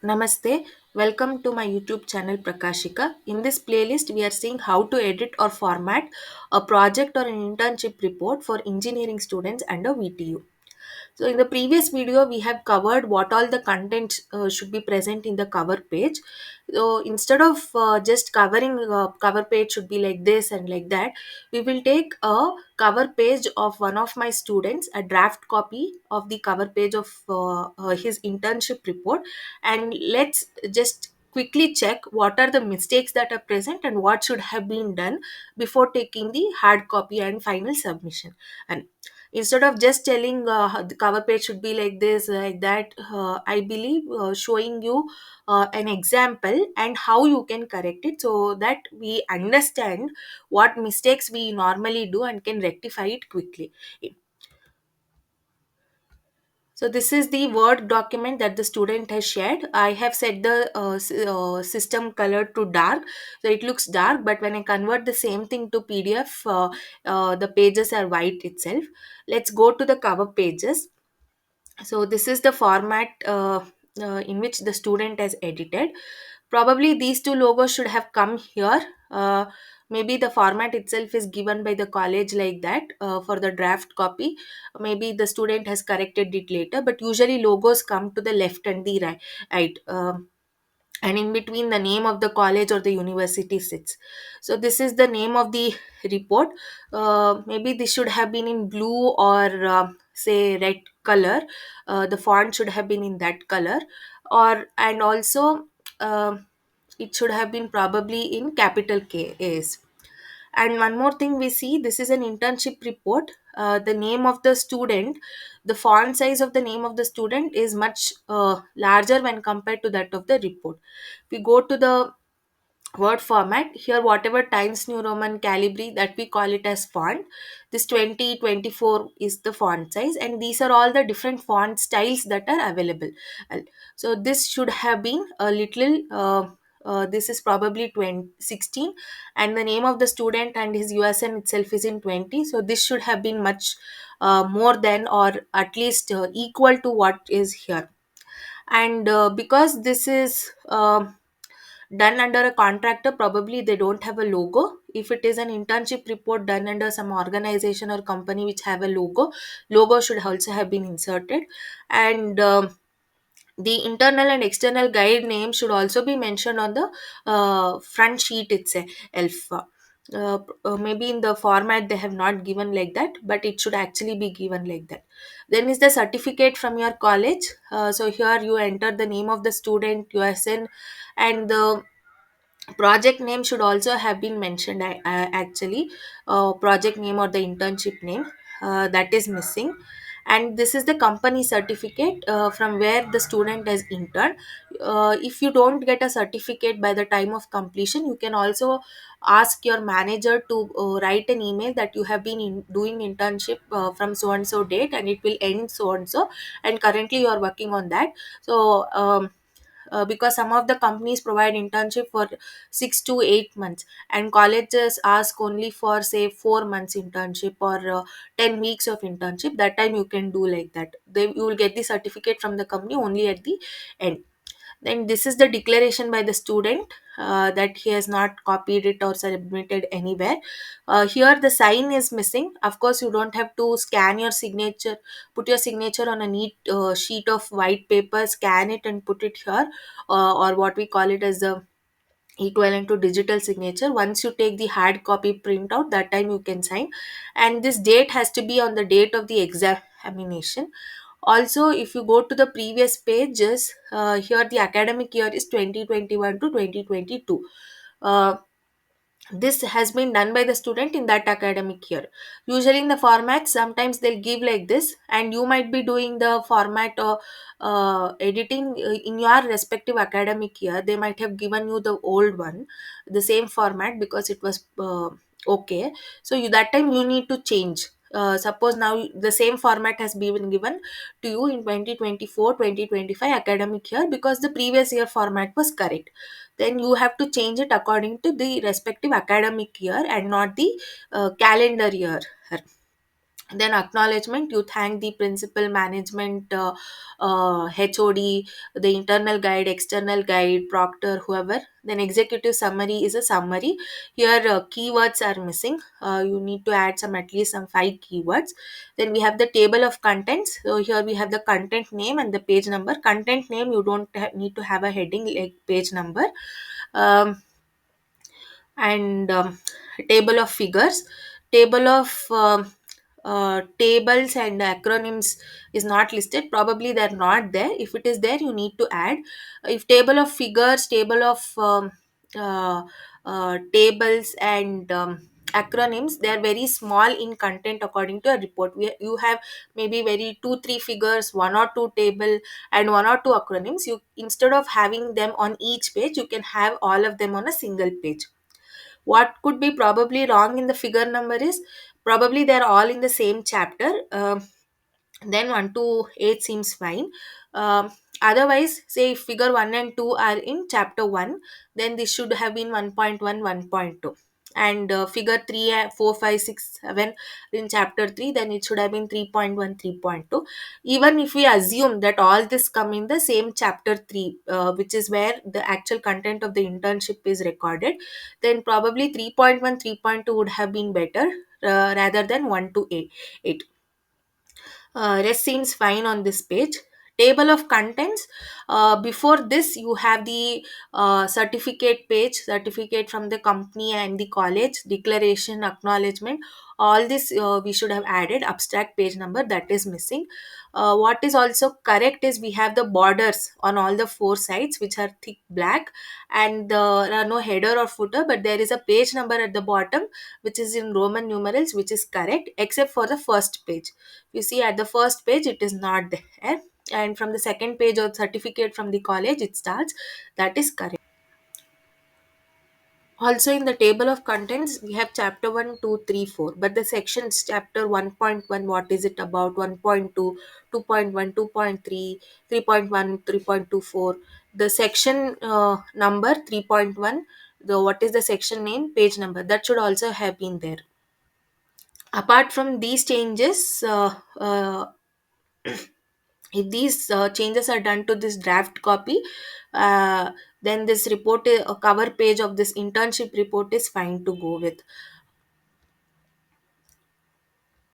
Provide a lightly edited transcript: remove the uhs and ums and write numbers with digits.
Namaste, welcome to my YouTube channel Prakashika. In this playlist, we are seeing how to edit or format a project or an internship report for engineering students under VTU. So, in the previous video, we have covered what all the content should be present in the cover page. So, instead of just covering cover page should be like this and like that, we will take a cover page of one of my students, a draft copy of the cover page of his internship report, and let's just quickly check what are the mistakes that are present and what should have been done before taking the hard copy and final submission. And instead of just telling the cover page should be like this like that, I believe showing you an example and how you can correct it so that we understand what mistakes we normally do and can rectify it quickly. So this is the Word document that the student has shared. I have set the system color to dark, so it looks dark. But when I convert the same thing to PDF, the pages are white itself. Let's go to the cover pages. So this is the format in which the student has edited. Probably these two logos should have come here. Maybe the format itself is given by the college like that for the draft copy. Maybe the student has corrected it later, but usually logos come to the left and the right. Right. And in between the name of the college or the university sits. So this is the name of the report. Maybe this should have been in blue or say red color. The font should have been in that color, or and also uh, it should have been probably in capital K's. And one more thing we see, this is an internship report. The name of the student, the font size of the name of the student is much larger when compared to that of the report. We go to the word format here, whatever Times New Roman Calibri that we call it as font, this 2024 is the font size, and these are all the different font styles that are available. So this should have been a little this is probably 2016, and the name of the student and his USN itself is in 20, so this should have been much more than, or at least equal to what is here. And because this is done under a contractor, probably they don't have a logo. If it is an internship report done under some organization or company which have a logo should also have been inserted. And the internal and external guide name should also be mentioned on the front sheet itself. Maybe in the format they have not given like that, but it should actually be given like that. Then is the certificate from your college. So here you enter the name of the student, USN, and the project name should also have been mentioned. Actually, project name or the internship name, that is missing. And this is the company certificate from where the student has interned. If you don't get a certificate by the time of completion, you can also ask your manager to write an email that you have been doing internship from so and so date and it will end so and so, and currently you are working on that. So because some of the companies provide internship for 6 to 8 months, and colleges ask only for say 4 months internship or 10 weeks of internship. That time you can do like that, you will get the certificate from the company only at the end. Then this is the declaration by the student that he has not copied it or submitted anywhere. Here the sign is missing. Of course, you don't have to scan your signature, put your signature on a neat sheet of white paper, scan it and put it here, or what we call it as the equivalent to digital signature. Once you take the hard copy printout, that time you can sign. And this date has to be on the date of the examination. Also, if you go to the previous pages, here the academic year is 2021 to 2022. uh, this has been done by the student in that academic year. Usually in the format, sometimes they'll give like this, and you might be doing the format or editing in your respective academic year. They might have given you the old one, the same format, because it was okay. So that time you need to change. Suppose now the same format has been given to you in 2024-2025 academic year because the previous year format was correct, then you have to change it according to the respective academic year and not the calendar year. Then acknowledgement, you thank the principal, management, HOD, the internal guide, external guide, proctor, whoever. Then executive summary is a summary. Here keywords are missing, you need to add some, at least some 5 keywords. Then we have the table of contents. So here we have the content name and the page number. Content name, you don't need to have a heading like page number. um, and table of figures, table of tables and acronyms is not listed, probably they're not there. If it is there, you need to add. If table of figures, table of uh, tables and acronyms, they are very small in content according to a report. You have maybe very 2 3 figures, 1 or 2 table and 1 or 2 acronyms. You, instead of having them on each page, you can have all of them on a single page. What could be probably wrong in the figure number is, probably they're all in the same chapter. Then 1 to 8 seems fine. Otherwise, say if figure 1 and 2 are in chapter 1, then this should have been 1.1, 1.2. And figure 3, 4, 5, 6, 7 in chapter 3, then it should have been 3.1, 3.2. Even if we assume that all this come in the same chapter 3, which is where the actual content of the internship is recorded, then probably 3.1, 3.2 would have been better, rather than 1 to 8. 8. Rest seems fine on this page. Table of contents, before this you have the certificate page, certificate from the company and the college, declaration, acknowledgement. All this we should have added. Abstract page number, that is missing. What is also correct is we have the borders on all the 4 sides, which are thick black, and there are no header or footer, but there is a page number at the bottom which is in Roman numerals, which is correct except for the first page. You see at the first page it is not there, and from the second page of certificate from the college it starts. That is correct. Also in the table of contents we have chapter 1, 2, 3, 4, but the sections, chapter 1.1, what is it about, 1.2, 2.1, 2.3, 3.1, 3.24. The section number 3.1, the what is the section name, page number, that should also have been there. Apart from these changes, if these changes are done to this draft copy, uh, then this report, cover page of this internship report is fine to go with.